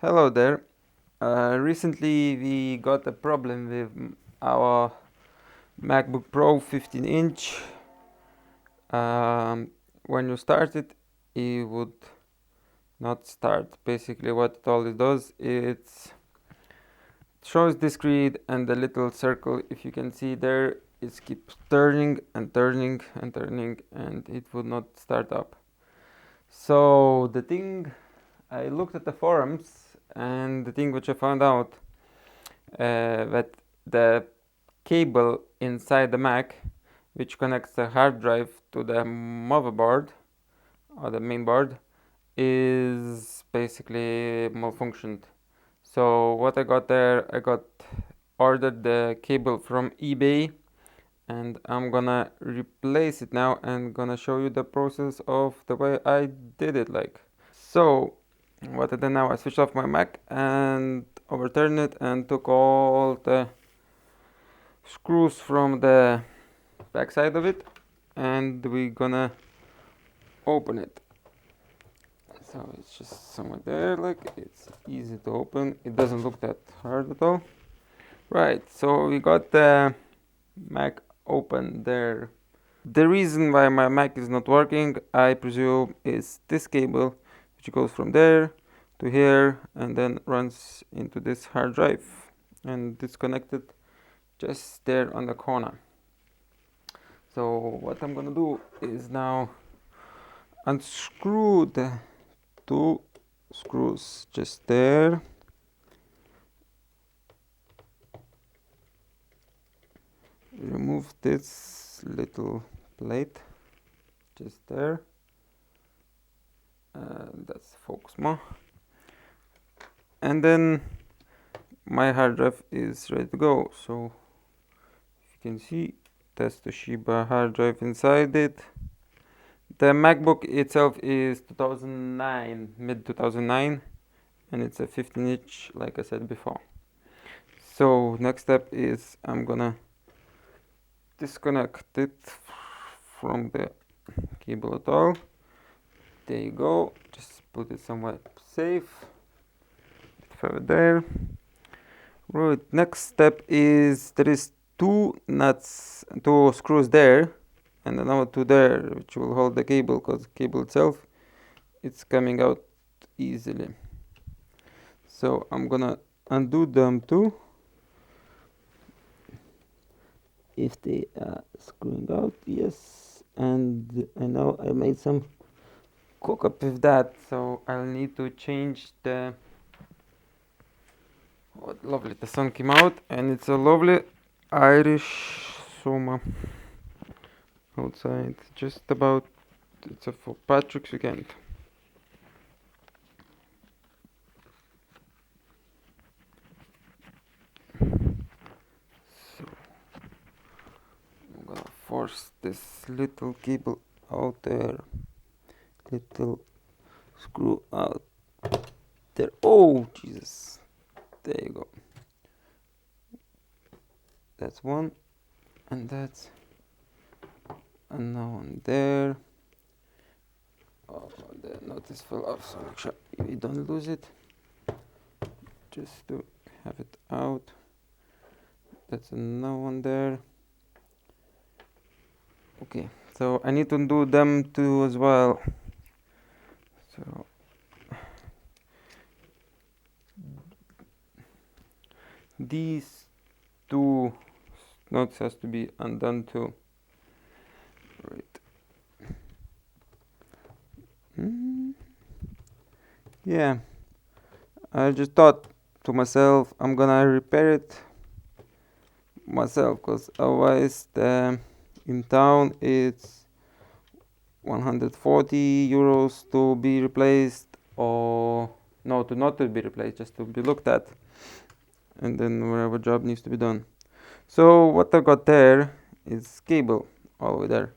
Hello there. Recently we got a problem with our MacBook Pro 15-inch. When you start it, it would not start. Basically what it always does, it shows the screen and the little circle, if you can see there, it keeps turning and turning and turning and it would not start up. So the thing, I looked at the forums and the thing which I found out that the cable inside the Mac, which connects the hard drive to the motherboard or the main board, is basically malfunctioned. So what I got there, I got ordered the cable from eBay, and I'm gonna replace it now and gonna show you the process of the way I did it. So what I did now, I switched off my Mac and overturned it and took all the screws from the back side of it, and we're gonna open it. So it's just somewhere there, it's easy to open. It doesn't look that hard at all. Right, so we got the Mac open there. The reason why my Mac is not working, I presume, is this cable, which goes from there to here and then runs into this hard drive and disconnected just there on the corner. So what I'm gonna do is now unscrew the two screws just there. Remove this little plate just there. That's focus more. And then my hard drive is ready to go. So if you can see, that's the Toshiba hard drive inside it. The MacBook itself is 2009, mid 2009, and it's a 15-inch, like I said before. So next step is I'm gonna disconnect it from the cable at all. There you go. Just put it somewhere safe. Further there. Right. Next step is there is two screws there, and another two there, which will hold the cable, because the cable itself it's coming out easily. So I'm gonna undo them too, if they are screwing out. Yes, and I know I made some cook up with that, so I'll need to change the what lovely the sun came out, and it's a lovely Irish summer outside, just about. It's a for Patrick's weekend. So I'm gonna force this little cable out there, little screw out there. Oh Jesus, there you go. That's one, and that's another one there. Oh, the notice fell off, so make sure you don't lose it, just to have it out. That's another one there. Okay, so I need to do them too as well. So these two knots has to be undone too. Right. Yeah, I just thought to myself, I'm gonna repair it myself, because otherwise in town it's 140 euros to be replaced, or no, to not to be replaced, just to be looked at, and then wherever job needs to be done. So what I got there is cable all the way there,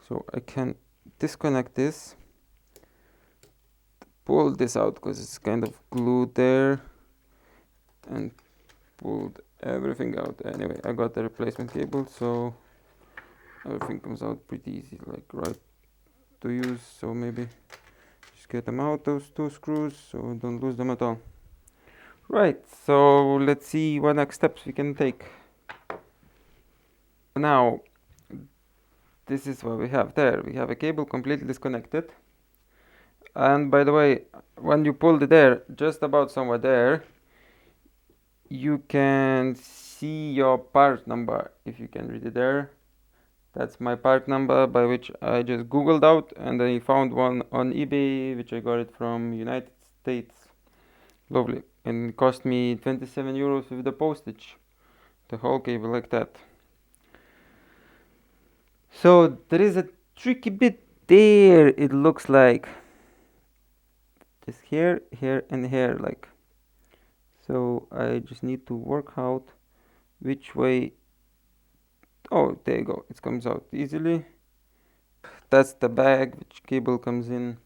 so I can disconnect this, pull this out because it's kind of glued there, and pulled everything out. Anyway, I got the replacement cable, so everything comes out pretty easy, like right to use. So maybe just get them out, those two screws, so don't lose them at all. Right, so let's see what next steps we can take. Now, this is what we have there. We have a cable completely disconnected. And by the way, when you pull it there, just about somewhere there, you can see your part number, if you can read it there. That's my part number, by which I just googled out, and I found one on eBay, which I got it from United States. Lovely. And it cost me 27 euros with the postage, the whole cable like that. So there is a tricky bit there, it looks like. Just here, here, and here, like. So I just need to work out which way. Oh, there you go, it comes out easily. That's the bag which cable comes in,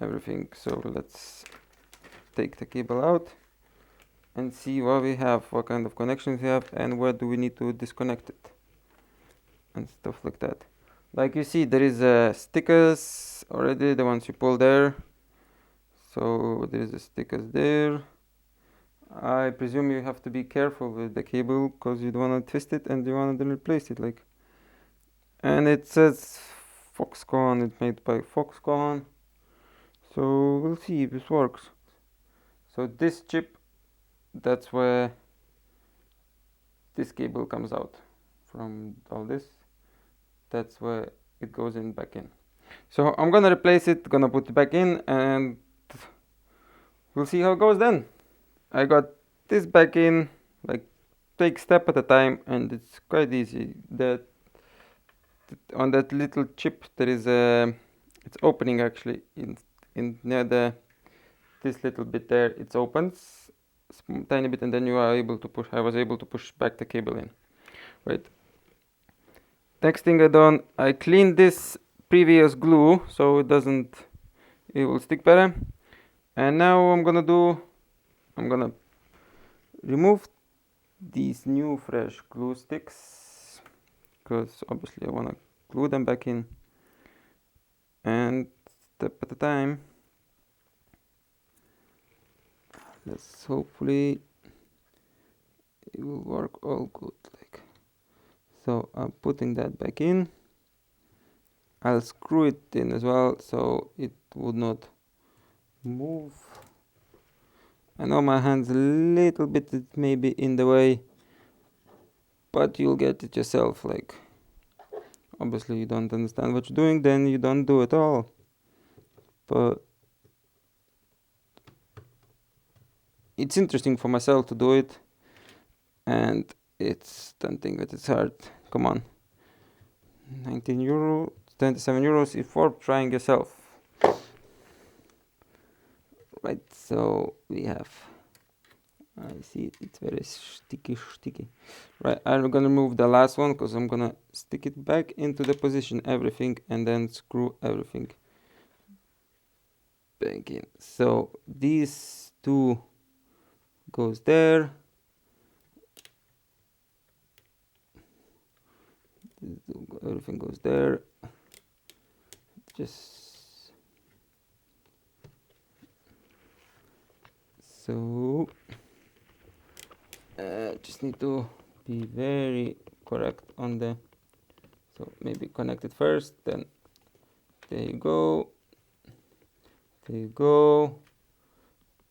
everything. So let's take the cable out and see what we have, what kind of connections we have, and where do we need to disconnect it and stuff like that. Like you see, there is stickers already, the ones you pull there. So there is a stickers there. I presume you have to be careful with the cable because you don't want to twist it and you want to replace it, like. And it says Foxconn, it's made by Foxconn. So we'll see if this works. So this chip, that's where this cable comes out from all this. That's where it goes in back in. So I'm gonna replace it, gonna put it back in, and we'll see how it goes then. I got this back in, like, take step at a time, and it's quite easy. On that little chip there is a, it's opening actually in near this little bit there. It opens tiny bit, and then you are able to push. I was able to push back the cable in. Right. Next thing I done, I cleaned this previous glue so it will stick better. And now I'm gonna remove these new fresh glue sticks, because obviously I wanna glue them back in. And step at a time, let's hopefully it will work all good, like. So I'm putting that back in. I'll screw it in as well so it would not move. I know my hand's a little bit maybe in the way, but you'll get it yourself, like. Obviously you don't understand what you're doing, then you don't do it all. But it's interesting for myself to do it, and it's tempting that it's hard. Come on. 19 euro, 27 euros if for trying yourself. Right, so we have, I see it's very sticky. Right, I'm gonna move the last one because I'm gonna stick it back into the position, everything, and then screw everything back in. So these two goes there. Everything goes there. So just need to be very correct on the, so maybe connect it first, then there you go,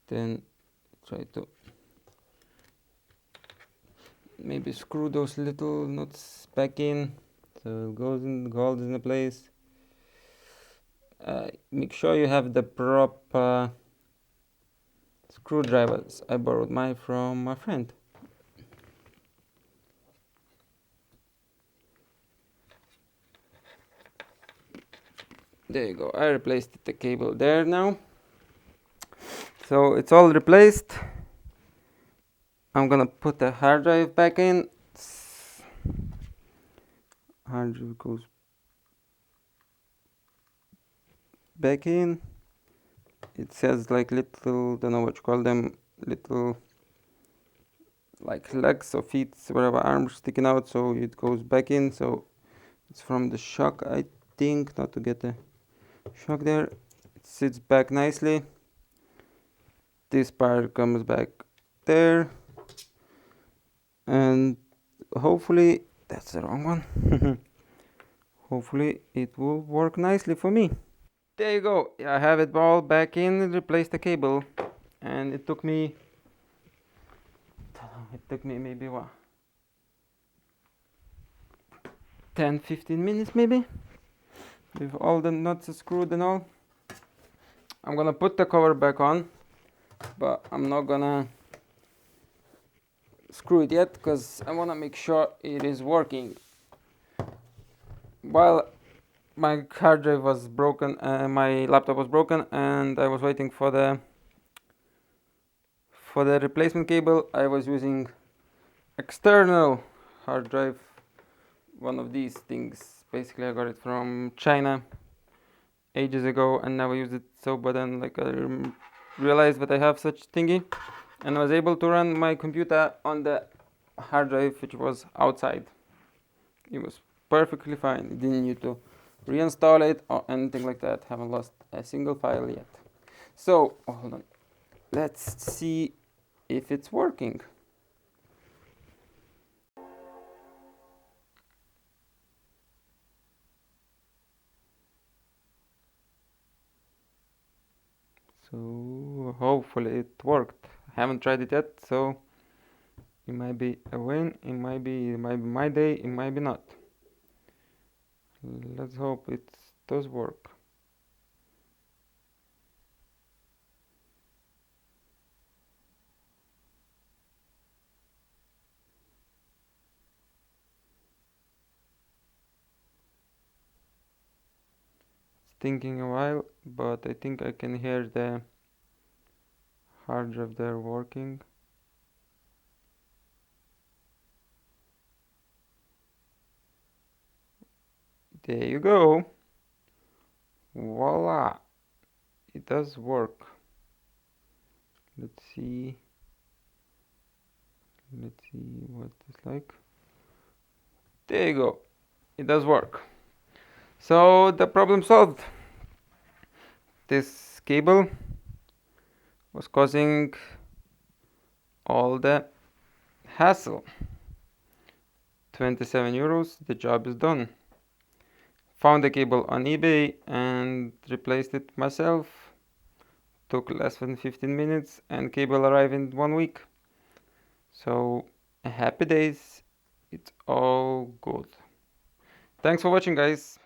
then try to maybe screw those little nuts back in so it goes in, holds in place. Make sure you have the proper screwdrivers. I borrowed mine from my friend. There you go, I replaced the cable there now. So it's all replaced. I'm gonna put the hard drive back in. Hard drive goes back in. It says like little, don't know what you call them, little like legs or feet, whatever, arms sticking out, so it goes back in. So it's from the shock, I think, not to get the shock there. It sits back nicely. This part comes back there, and hopefully that's the wrong one. Hopefully it will work nicely for me. There you go. I have it all back in and replaced the cable, and it took me maybe what, 10-15 minutes maybe, with all the nuts screwed and all. I'm gonna put the cover back on, but I'm not gonna screw it yet because I want to make sure it is working. While my hard drive was broken, my laptop was broken, and I was waiting for the replacement cable, I was using external hard drive, one of these things. Basically I got it from China ages ago and never used it, so but then like I realized that I have such thingy, and I was able to run my computer on the hard drive which was outside. It was perfectly fine. It didn't need to reinstall it or anything like that. Haven't lost a single file yet. So hold on, let's see if it's working. So hopefully it worked. I haven't tried it yet, so it might be a win, it might be my day, it might be not. Let's hope it does work. It's taking a while, but I think I can hear the hard drive there working. There you go. Voila, it does work. Let's see what it's like. There you go, it does work. So the problem solved. This cable was causing all the hassle. 27 euros, the job is done. Found the cable on eBay and replaced it myself. Took less than 15 minutes and cable arrived in 1 week. So happy days, it's all good. Thanks for watching, guys.